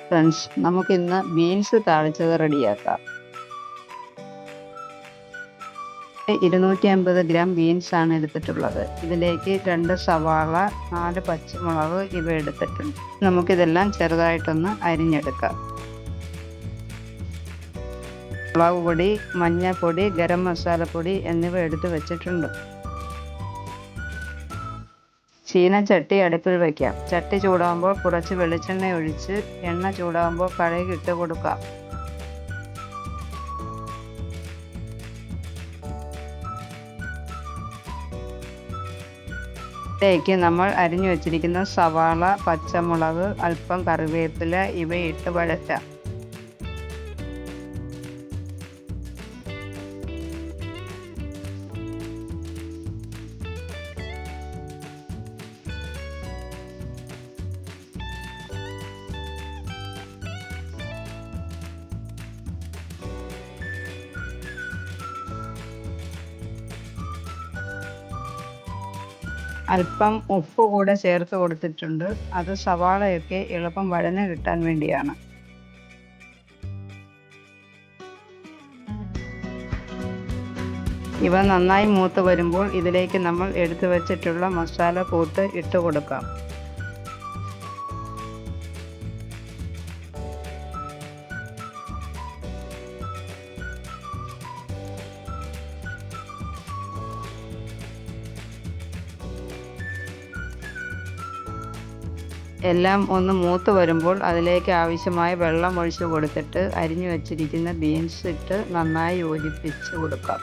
Friends, നമുക്കിന്ന് beans താളിച്ചത് റെഡിയാക്കാം. 250 gram beans ആണ് എടുത്തിട്ടുള്ളത്. ഇതിലേക്ക് 2 സവാള, 4 പച്ചമുളക് ഇവ എടുത്തിട്ടുണ്ട്. നമുക്കിതെല്ലാം ചെറുതായിട്ടൊന്ന് അരിഞ്ഞെടുക്കാം. മുളക് പൊടി, മഞ്ഞൾപ്പൊടി, ഗരം മസാലപ്പൊടി എന്നിവ എടുത്ത് വെച്ചിട്ടുണ്ട്. ചീനച്ചട്ടി അടുപ്പിൽ വയ്ക്കാം. ചട്ടി ചൂടാകുമ്പോൾ കുറച്ച് വെളിച്ചെണ്ണ ഒഴിച്ച് എണ്ണ ചൂടാകുമ്പോൾ കടുക് ഇട്ട് കൊടുക്കാം. ഇതിലേക്ക് നമ്മൾ അരിഞ്ഞു വെച്ചിരിക്കുന്ന സവാള, പച്ചമുളക്, അല്പം കറിവേപ്പില ഇവയിട്ട് വഴറ്റാം. അല്പം ഉപ്പ് കൂടെ ചേർത്ത് കൊടുത്തിട്ടുണ്ട്. അത് സവാളയൊക്കെ എളുപ്പം വഴന്ന് കിട്ടാൻ വേണ്ടിയാണ്. ഇവ നന്നായി മൂത്ത് വരുമ്പോൾ ഇതിലേക്ക് നമ്മൾ എടുത്തു വച്ചിട്ടുള്ള മസാല കൂട്ട് ഇട്ട് കൊടുക്കാം. എല്ലാം ഒന്ന് മൂത്ത് വരുമ്പോൾ അതിലേക്ക് ആവശ്യമായ വെള്ളം ഒഴിച്ച് കൊടുത്തിട്ട് അരിഞ്ഞു വെച്ചിരിക്കുന്ന ബീൻസ് ഇട്ട് നന്നായി യോജിപ്പിച്ച് കൊടുക്കാം.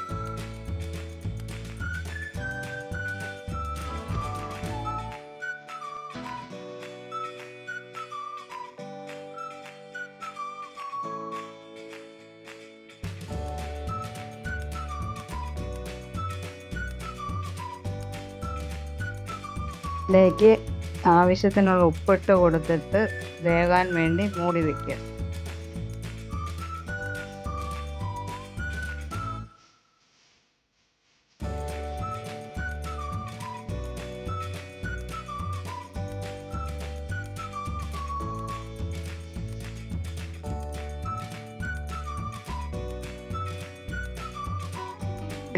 ഇതിലേക്ക് ആവശ്യത്തിനുള്ള ഉപ്പിട്ട് കൊടുത്തിട്ട് വേകാൻ വേണ്ടി മൂടി വയ്ക്കുക.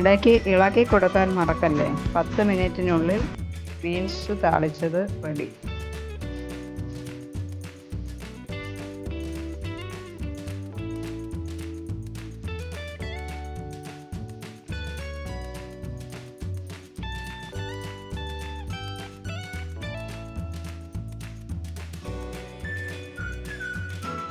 ഇടയ്ക്ക് ഇളക്കി കൊടുക്കാൻ മറക്കല്ലേ. 10 മിനിറ്റിനുള്ളിൽ ബീൻസ് താളിച്ചത് റെഡി.